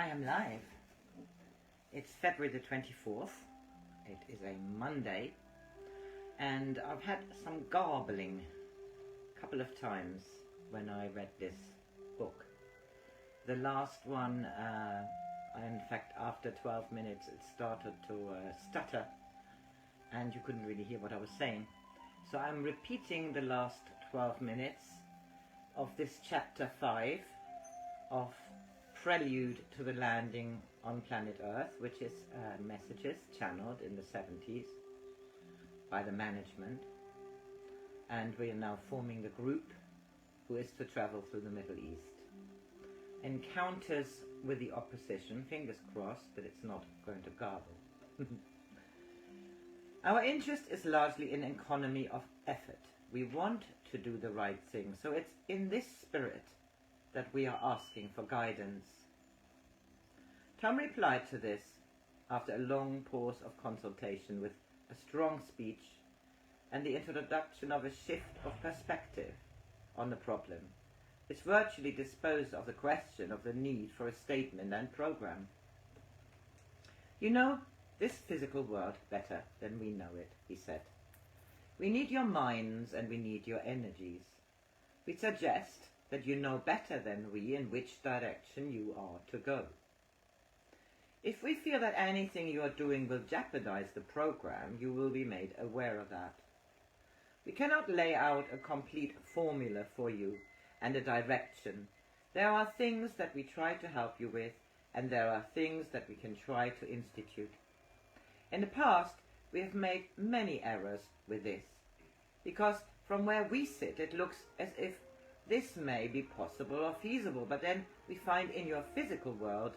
I am live. It's February the 24th. It is a Monday, and I've had some garbling a couple of times when I read this book. The last one, in fact, after 12 minutes it started to stutter, and you couldn't really hear what I was saying. So I'm repeating the last 12 minutes of this chapter 5 of Prelude to the Landing on Planet Earth, which is messages channeled in the 70s by the management. And we are now forming the group who is to travel through the Middle East. Encounters with the opposition, fingers crossed that it's not going to garble. Our interest is largely in economy of effort. We want to do the right thing, so it's in this spirit that we are asking for guidance. Tom replied to this after a long pause of consultation with a strong speech and the introduction of a shift of perspective on the problem, which virtually disposed of the question of the need for a statement and program. You know this physical world better than we know it, he said. We need your minds and we need your energies. We suggest that you know better than we in which direction you are to go. If we feel that anything you are doing will jeopardize the program, you will be made aware of that. We cannot lay out a complete formula for you and a direction. There are things that we try to help you with, and there are things that we can try to institute. In the past, we have made many errors with this, because from where we sit it looks as if this may be possible or feasible, but then we find in your physical world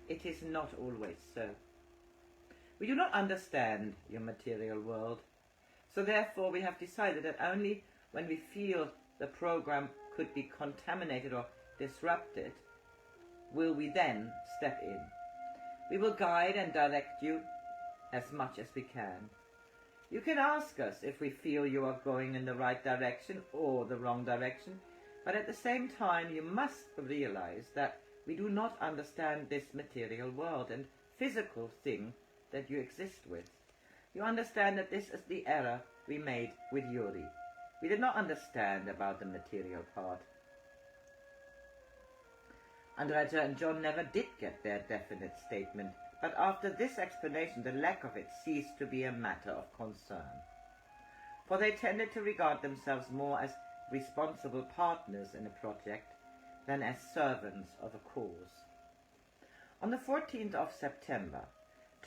it is not always so. We do not understand your material world, so therefore we have decided that only when we feel the program could be contaminated or disrupted will we then step in. We will guide and direct you as much as we can. You can ask us if we feel you are going in the right direction or the wrong direction, but at the same time you must realize that we do not understand this material world and physical thing that you exist with. You understand that this is the error we made with Yuri. We did not understand about the material part. Andrija and John never did get their definite statement, but after this explanation the lack of it ceased to be a matter of concern. For they tended to regard themselves more as responsible partners in a project than as servants of a cause. On the 14th of September,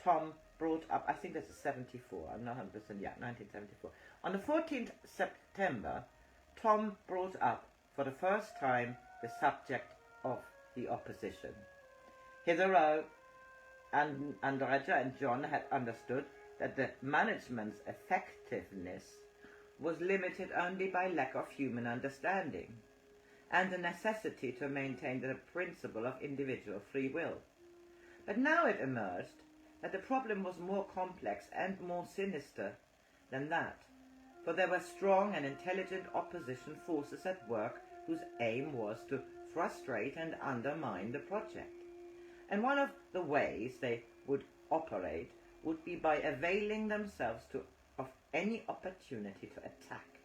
Tom brought up, I think this is 74, I'm not 100%, yeah, 1974. On the 14th September, Tom brought up for the first time the subject of the opposition. Hitherto, Andrija and John had understood that the management's effectiveness was limited only by lack of human understanding and the necessity to maintain the principle of individual free will. But now it emerged that the problem was more complex and more sinister than that, for there were strong and intelligent opposition forces at work whose aim was to frustrate and undermine the project. And one of the ways they would operate would be by availing themselves of any opportunity to attack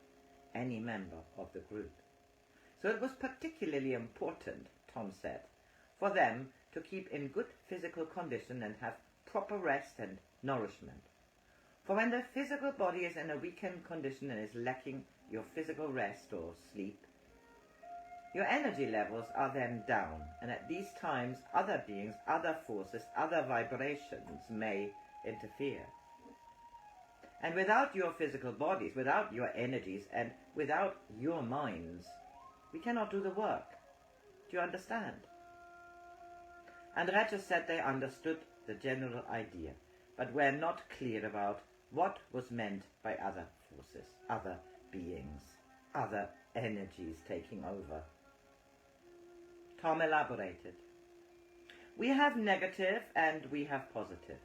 any member of the group. So it was particularly important, Tom said, for them to keep in good physical condition and have proper rest and nourishment. For when the physical body is in a weakened condition and is lacking your physical rest or sleep, your energy levels are then down, and at these times other beings, other forces, other vibrations may interfere. And without your physical bodies, without your energies, and without your minds, we cannot do the work. Do you understand? Andrija said they understood the general idea, but were not clear about what was meant by other forces, other beings, other energies taking over. Tom elaborated. We have negative and we have positive.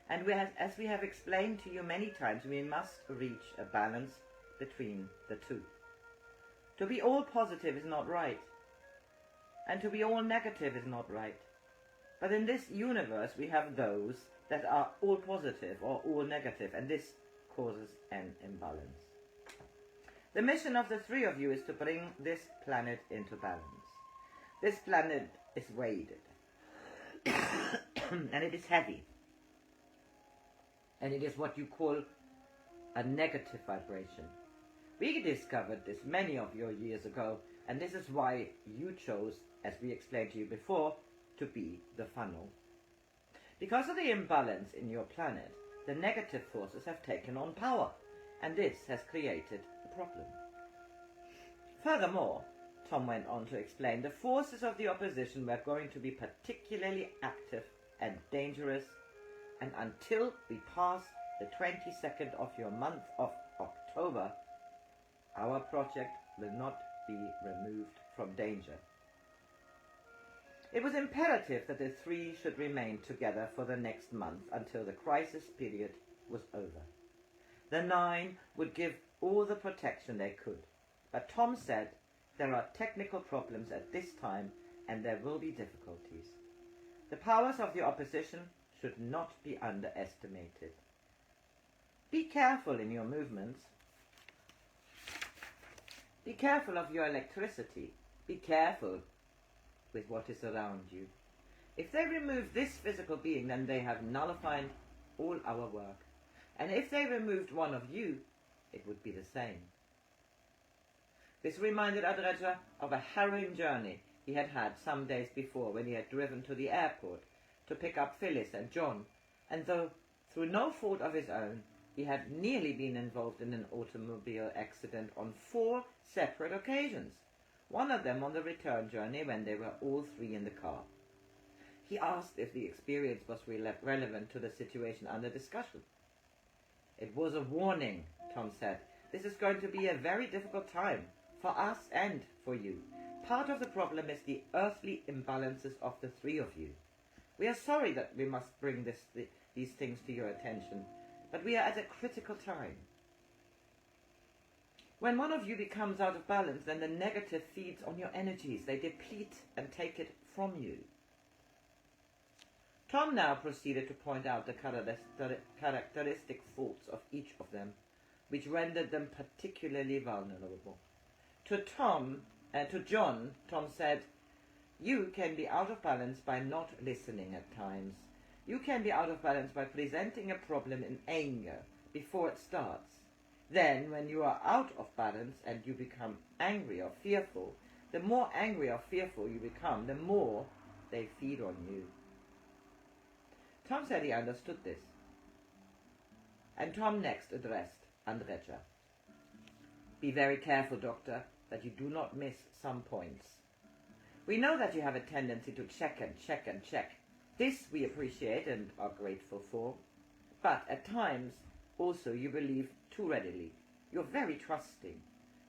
And as we have explained to you many times, we must reach a balance between the two. To be all positive is not right, and to be all negative is not right. But in this universe we have those that are all positive or all negative, and this causes an imbalance. The mission of the three of you is to bring this planet into balance. This planet is weighted and it is heavy, and it is what you call a negative vibration. We discovered this many of your years ago, and this is why you chose, as we explained to you before, to be the funnel. Because of the imbalance in your planet, the negative forces have taken on power, and this has created a problem. Furthermore, Tom went on to explain, the forces of the opposition were going to be particularly active and dangerous, and until we pass the 22nd of your month of October, our project will not be removed from danger. It was imperative that the three should remain together for the next month until the crisis period was over. The 9 would give all the protection they could, but Tom said there are technical problems at this time and there will be difficulties. The powers of the opposition should not be underestimated. Be careful in your movements. Be careful of your electricity. Be careful with what is around you. If they remove this physical being, then they have nullified all our work. And if they removed one of you, it would be the same. This reminded Andrija of a harrowing journey he had had some days before when he had driven to the airport to pick up Phyllis and John, and though through no fault of his own, he had nearly been involved in an automobile accident on 4 separate occasions, one of them on the return journey when they were all 3 in the car. He asked if the experience was relevant to the situation under discussion. It was a warning, Tom said. This is going to be a very difficult time, for us and for you. Part of the problem is the earthly imbalances of the 3 of you. We are sorry that we must bring these things to your attention, but we are at a critical time. When one of you becomes out of balance, then the negative feeds on your energies. They deplete and take it from you. Tom now proceeded to point out the characteristic faults of each of them, which rendered them particularly vulnerable. To John, Tom said, "You can be out of balance by not listening at times. You can be out of balance by presenting a problem in anger before it starts. Then, when you are out of balance and you become angry or fearful, the more angry or fearful you become, the more they feed on you." Tom said he understood this. And Tom next addressed Andrija. "Be very careful, Doctor, that you do not miss some points. We know that you have a tendency to check and check and check. This we appreciate and are grateful for. But at times, also, you believe too readily. You're very trusting.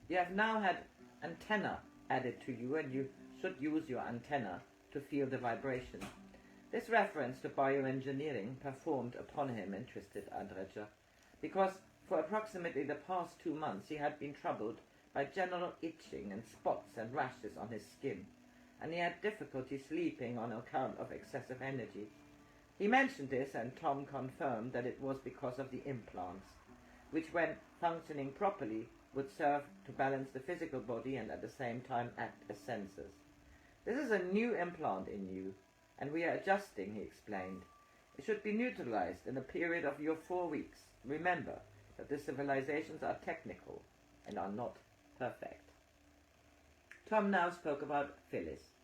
You have now had antenna added to you, and you should use your antenna to feel the vibration." This reference to bioengineering performed upon him interested Andrija, because for approximately the past 2 months he had been troubled by general itching and spots and rashes on his skin, and he had difficulty sleeping on account of excessive energy. He mentioned this, and Tom confirmed that it was because of the implants, which when functioning properly would serve to balance the physical body and at the same time act as sensors. "This is a new implant in you, and we are adjusting," he explained. "It should be neutralized in a period of your 4 weeks. Remember that the civilizations are technical and are not perfect." Tom now spoke about Phyllis.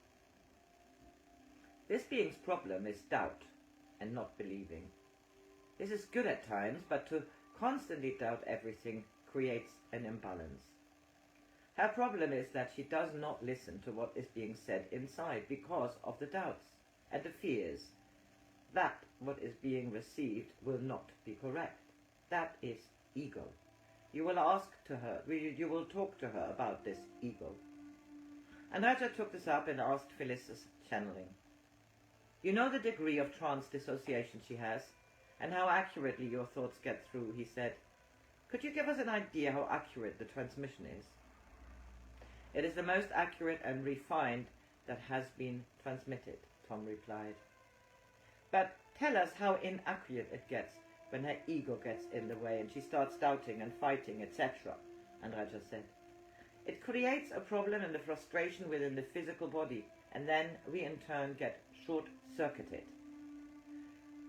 This being's problem is doubt and not believing. This is good at times, but to constantly doubt everything creates an imbalance. Her problem is that she does not listen to what is being said inside because of the doubts and the fears that what is being received will not be correct. That is ego. You will talk to her about this ego. Andrija took this up and asked Phyllis's channeling. "You know the degree of trance dissociation she has, and how accurately your thoughts get through," he said. "Could you give us an idea how accurate the transmission is?" "It is the most accurate and refined that has been transmitted," Tom replied. But tell us how inaccurate it gets when her ego gets in the way and she starts doubting and fighting, etc., Andrija said. It creates a problem and a frustration within the physical body, and then we in turn get short-circuited.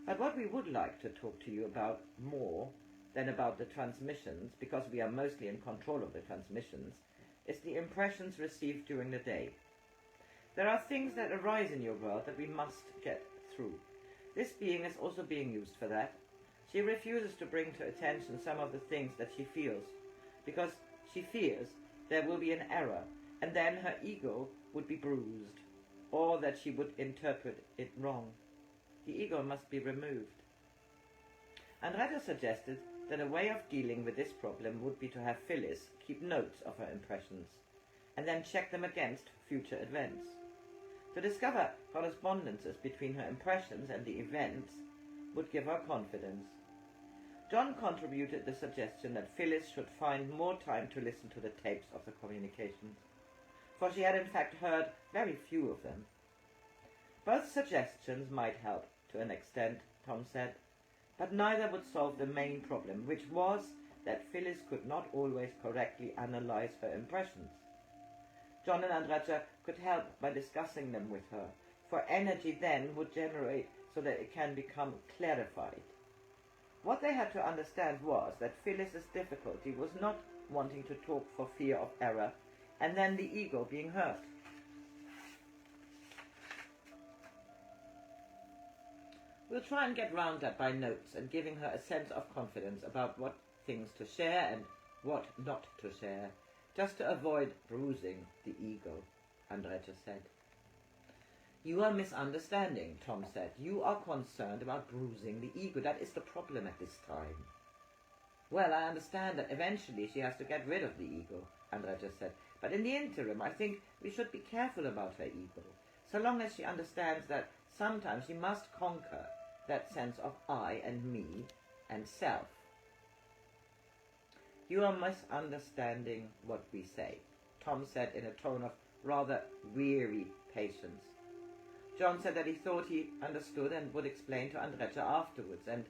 But what we would like to talk to you about more than about the transmissions, because we are mostly in control of the transmissions, is the impressions received during the day. There are things that arise in your world that we must get through. This being is also being used for that. She refuses to bring to attention some of the things that she feels, because she fears there will be an error, and then her ego would be bruised, or that she would interpret it wrong. The ego must be removed. Andrija suggested that a way of dealing with this problem would be to have Phyllis keep notes of her impressions, and then check them against future events. To discover correspondences between her impressions and the events would give her confidence. John contributed the suggestion that Phyllis should find more time to listen to the tapes of the communications, for she had in fact heard very few of them. Both suggestions might help to an extent, Tom said, but neither would solve the main problem, which was that Phyllis could not always correctly analyze her impressions. John and Andrija could help by discussing them with her, for energy then would generate so that it can become clarified. What they had to understand was that Phyllis's difficulty was not wanting to talk for fear of error, and then the ego being hurt. We'll try and get round that by notes and giving her a sense of confidence about what things to share and what not to share, just to avoid bruising the ego, Andrija said. You are misunderstanding, Tom said. You are concerned about bruising the ego. That is the problem at this time. Well, I understand that eventually she has to get rid of the ego, Andrija said. But in the interim, I think we should be careful about her ego, so long as she understands that sometimes she must conquer that sense of I and me and self. You are misunderstanding what we say, Tom said in a tone of rather weary patience. John said that he thought he understood and would explain to Andrija afterwards, and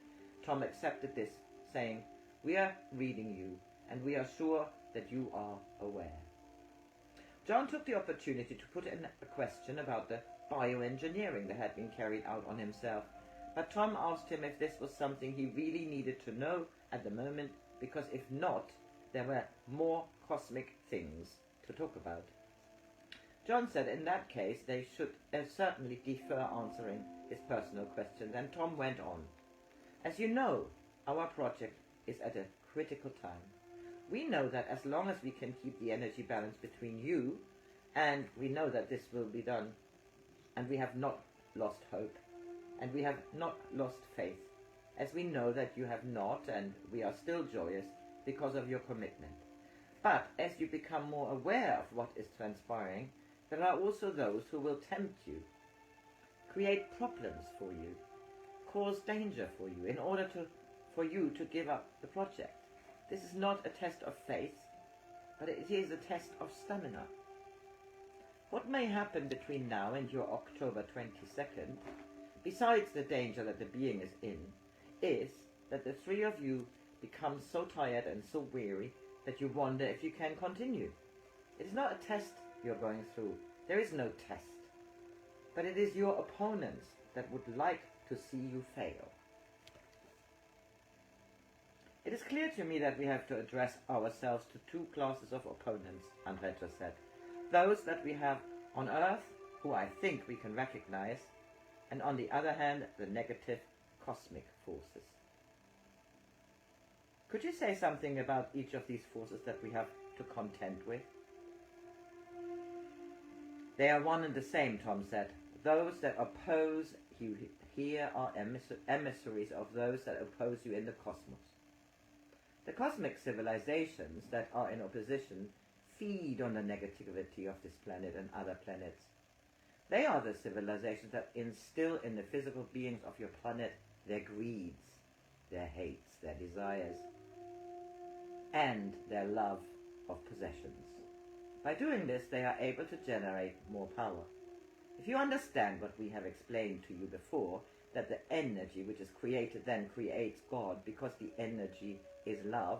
Tom accepted this, saying, We are reading you, and we are sure that you are aware. John took the opportunity to put in a question about the bioengineering that had been carried out on himself, but Tom asked him if this was something he really needed to know at the moment, because if not, there were more cosmic things to talk about. John said in that case they should certainly defer answering his personal questions, and Tom went on. As you know, our project is at a critical time. We know that as long as we can keep the energy balance between you, and we know that this will be done, and we have not lost hope, and we have not lost faith, as we know that you have not, and we are still joyous because of your commitment. But as you become more aware of what is transpiring, there are also those who will tempt you, create problems for you, cause danger for you, in order for you to give up the project. This is not a test of faith, but it is a test of stamina. What may happen between now and your October 22nd, besides the danger that the being is in, is that the three of you become so tired and so weary that you wonder if you can continue. It is not a test you're going through. There is no test. But it is your opponents that would like to see you fail. It is clear to me that we have to address ourselves to two classes of opponents, Andrija said. Those that we have on Earth, who I think we can recognize, and on the other hand, the negative cosmic forces. Could you say something about each of these forces that we have to contend with? They are one and the same, Tom said. Those that oppose you here are emissaries of those that oppose you in the cosmos. The cosmic civilizations that are in opposition feed on the negativity of this planet and other planets. They are the civilizations that instill in the physical beings of your planet their greeds, their hates, their desires, and their love of possessions. By doing this, they are able to generate more power. If you understand what we have explained to you before, that the energy which is created then creates God because the energy is love,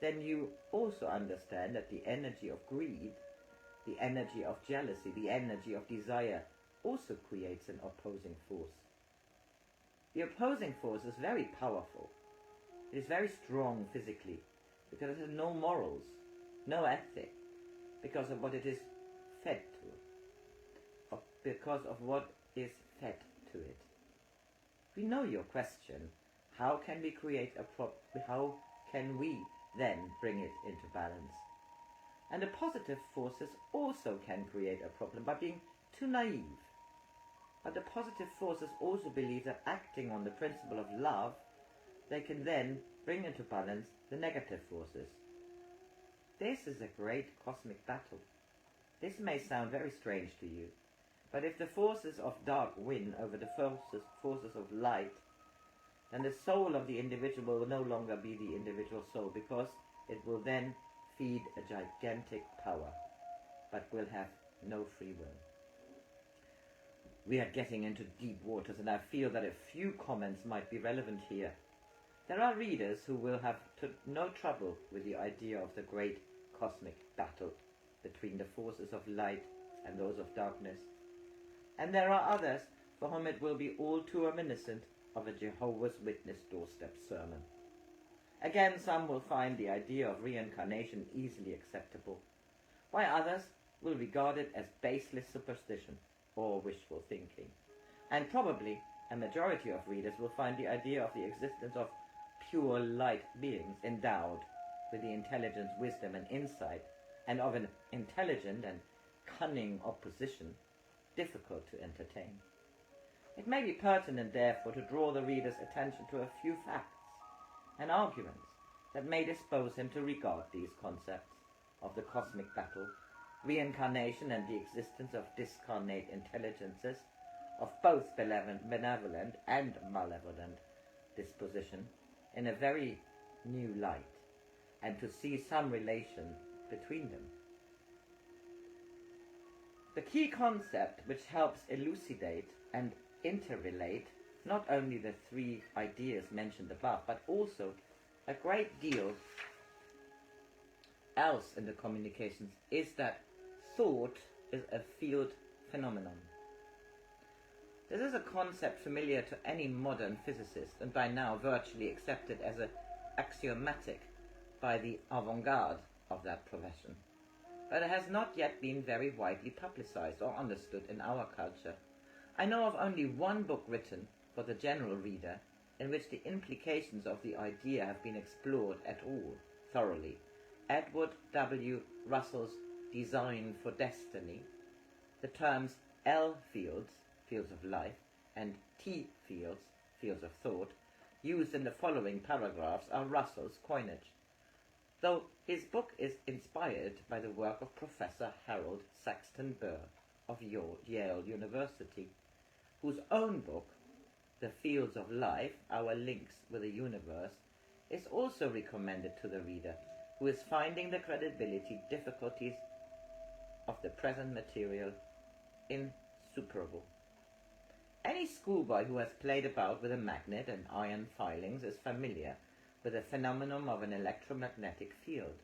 then you also understand that the energy of greed, the energy of jealousy, the energy of desire also creates an opposing force. The opposing force is very powerful. It is very strong physically because it has no morals, no ethic, because of what it is fed to, because of what is fed to it. We know your question. How can we create how can we then bring it into balance? And the positive forces also can create a problem by being too naive. But the positive forces also believe that acting on the principle of love, they can then bring into balance the negative forces. This is a great cosmic battle. This may sound very strange to you, but if the forces of dark win over the forces of light, then the soul of the individual will no longer be the individual soul, because it will then feed a gigantic power, but will have no free will. We are getting into deep waters, and I feel that a few comments might be relevant here. There are readers who will have no trouble with the idea of the great cosmic battle between the forces of light and those of darkness. And there are others for whom it will be all too reminiscent of a Jehovah's Witness doorstep sermon. Again, some will find the idea of reincarnation easily acceptable, while others will regard it as baseless superstition or wishful thinking. And probably a majority of readers will find the idea of the existence of pure light beings endowed with the intelligence, wisdom and insight, and of an intelligent and cunning opposition difficult to entertain. It may be pertinent, therefore, to draw the reader's attention to a few facts and arguments that may dispose him to regard these concepts of the cosmic battle, reincarnation and the existence of discarnate intelligences of both benevolent and malevolent disposition in a very new light, and to see some relation between them. The key concept which helps elucidate and interrelate not only the three ideas mentioned above, but also a great deal else in the communications, is that thought is a field phenomenon. This is a concept familiar to any modern physicist, and by now virtually accepted as axiomatic by the avant-garde of that profession. But it has not yet been very widely publicized or understood in our culture. I know of only one book written for the general reader in which the implications of the idea have been explored at all thoroughly. Edward W. Russell's Design for Destiny. The terms L fields, fields of life, and T fields, fields of thought, used in the following paragraphs are Russell's coinage, though his book is inspired by the work of Professor Harold Saxton Burr of Yale University, whose own book, The Fields of Life, Our Links with the Universe, is also recommended to the reader, who is finding the credibility difficulties of the present material insuperable. Any schoolboy who has played about with a magnet and iron filings is familiar with the phenomenon of an electromagnetic field.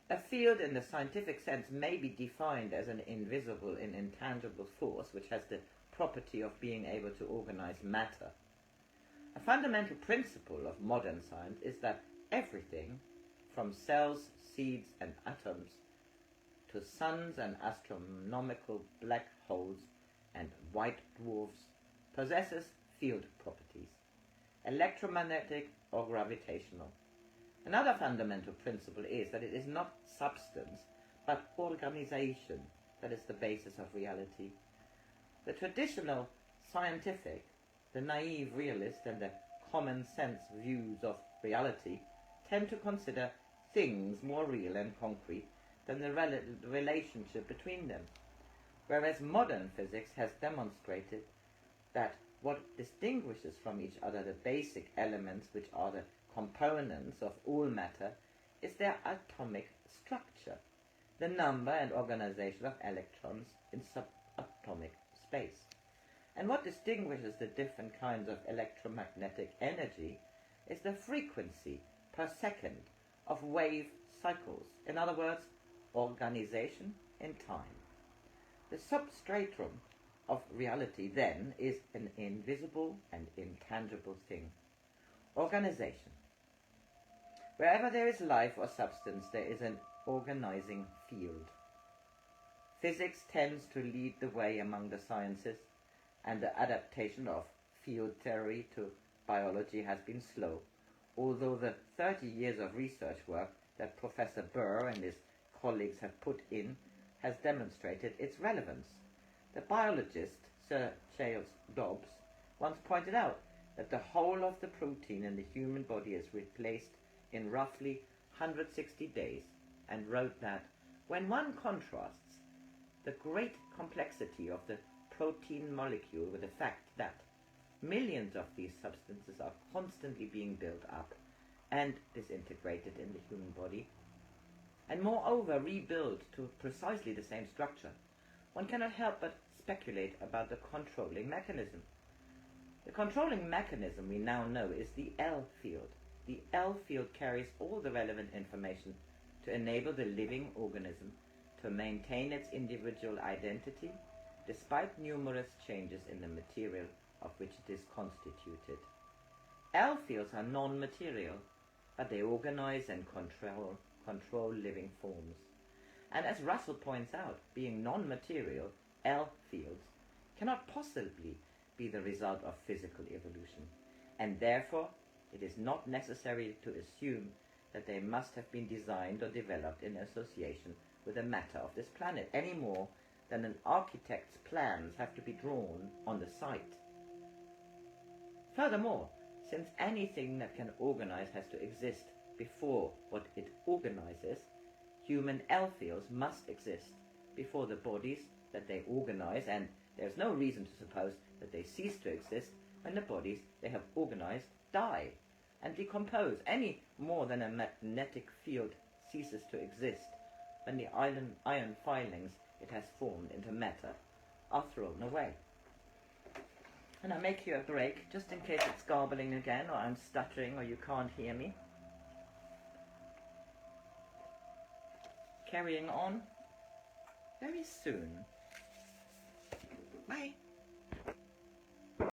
A field in the scientific sense may be defined as an invisible and intangible force which has the property of being able to organize matter. A fundamental principle of modern science is that everything, from cells, seeds and atoms, to suns and astronomical black holes and white dwarfs, possesses field properties, electromagnetic or gravitational. Another fundamental principle is that it is not substance, but organization that is the basis of reality. The traditional scientific, the naive realist, and the common sense views of reality tend to consider things more real and concrete than the relationship between them, whereas modern physics has demonstrated that what distinguishes from each other the basic elements which are the components of all matter is their atomic structure, the number and organization of electrons in subatomic space. And what distinguishes the different kinds of electromagnetic energy is the frequency per second of wave cycles. In other words, organization in time. The substratum of reality then is an invisible and intangible thing. Organization. Wherever there is life or substance, there is an organizing field. Physics tends to lead the way among the sciences, and the adaptation of field theory to biology has been slow, although the 30 years of research work that Professor Burr and his colleagues have put in has demonstrated its relevance. The biologist, Sir Charles Dobbs, once pointed out that the whole of the protein in the human body is replaced in roughly 160 days, and wrote that when one contrasts the great complexity of the protein molecule with the fact that millions of these substances are constantly being built up and disintegrated in the human body, and moreover rebuilt to precisely the same structure, one cannot help but speculate about the controlling mechanism. The controlling mechanism we now know is the L field. The L field carries all the relevant information to enable the living organism to maintain its individual identity despite numerous changes in the material of which it is constituted. L fields are non-material, but they organize and control living forms. And as Russell points out, being non-material, L fields cannot possibly be the result of physical evolution, and therefore it is not necessary to assume that they must have been designed or developed in association with the matter of this planet, any more than an architect's plans have to be drawn on the site. Furthermore, since anything that can organize has to exist before what it organizes, human L fields must exist before the bodies that they organize, and there is no reason to suppose that they cease to exist when the bodies they have organized die and decompose, any more than a magnetic field ceases to exist when the iron filings it has formed into matter are thrown away. And I make you a break, just in case it's garbling again, or I'm stuttering, or you can't hear me. Carrying on very soon. Bye.